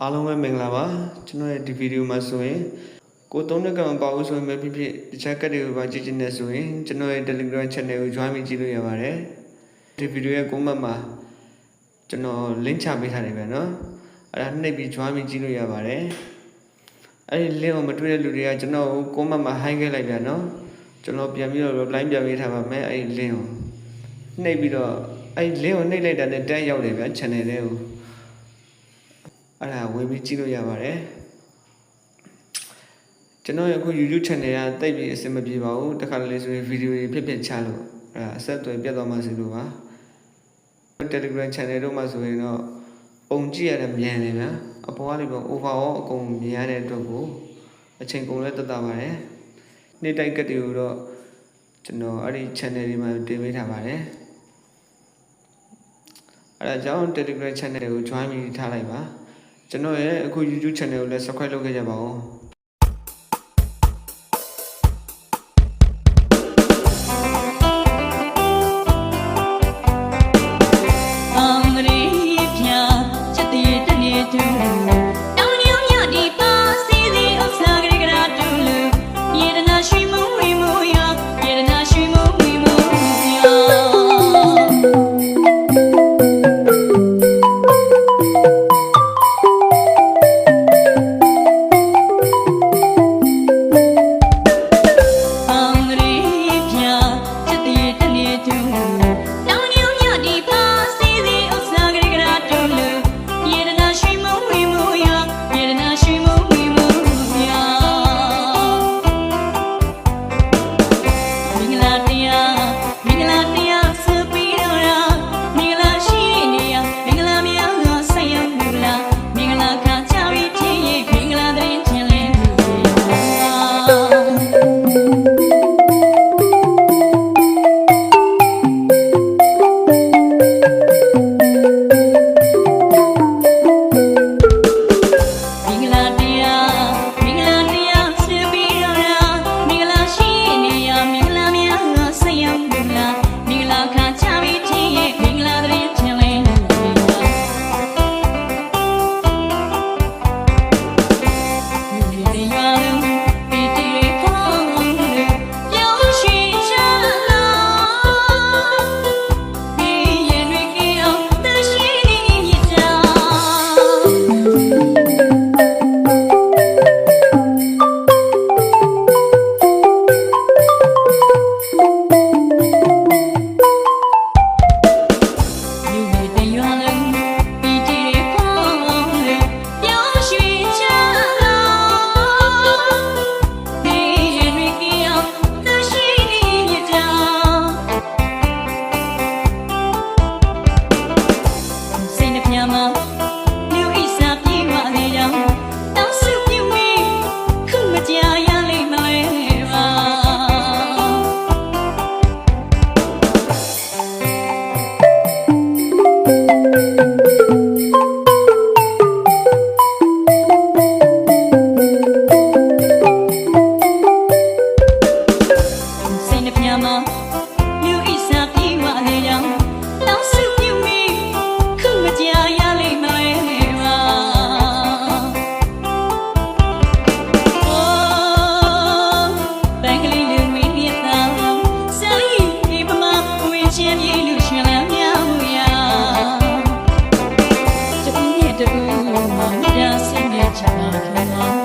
အားလုံးပဲမင်္ဂလာပါကျွန်တော်ရဲ့ဒီဗီဒီယိုမှာဆိုရင်ကိုသုံးတဲ့ကောင်ပေါ့ဆိုရင်ပဲဖြစ်ဖြစ်တခြားကတ်တွေကိုပါကြည့်ချင်နေဆိုရင်ကျွန်တော်ရဲ့ Telegram Channel ကို join ပြီးကြည့်လို့ရပါတယ်ဒီဗီဒီယိုရဲ့ comment မှာကျွန်တော် link ချပေးထားတယ်ဗျာနော်အဲ့ဒါနှိပ်ပြီး join ပြီးကြည့်လို့ရပါတယ်အဲ့ဒီ link ကိုမတွေ့တဲ့လူတွေကကျွန်တော်ကို comment မှာ hi ခဲ့လိုက်ဗျာနော်ကျွန်တော်ပြန်ပြီးတော့ reply ပြန်ပေးထားပါမယ်အဲ့ဒီ link ကိုနှိပ်ပြီးတော့အဲ့ဒီ link ကိုနှိပ်လိုက်တာနဲ့တက်ရောက်တယ်ဗျာ channel လေးကိုအဲ့ဒါဝင်ပြီးကြည့်လို့ရပါတယ်ကျွန်တော်ရဲ့အခု YouTube channel ကတိတ်ပြီးအဆင်မပြေပါဘူးတခါတလေဆိုရင်ဗီဒီယိုတွေဖြစ်ဖြစ်ချလို့အဲ့ဒါအဆက်အသွယ်ပြတ်သွားမှစီလို့ပါ Telegram channel တို့မှာဆိုရင်တော့ပုံကြည့်ရတဲ့မြန်တယ်ဗျာအပေါ်ကနေပေါ့ overall အကုန်မြင်ရတဲ့အတွက်ကိုအချိန်ကုန်လဲတက်တာပါတယ်နေ့တိုက်ကတ်တွေကိုတော့ကျွန်တော်အဲ့ဒီ channel တွေမှာတင်ပေးထားပါတယ်အဲ့ဒါကြောင့် Telegram channel ကို join ပြီးထားလိုက်ပါကျွန်တော်ရဲ့အခု YouTube channel ကိုလည်း subscribe လုပ်ခဲ့ကြပါဦးJust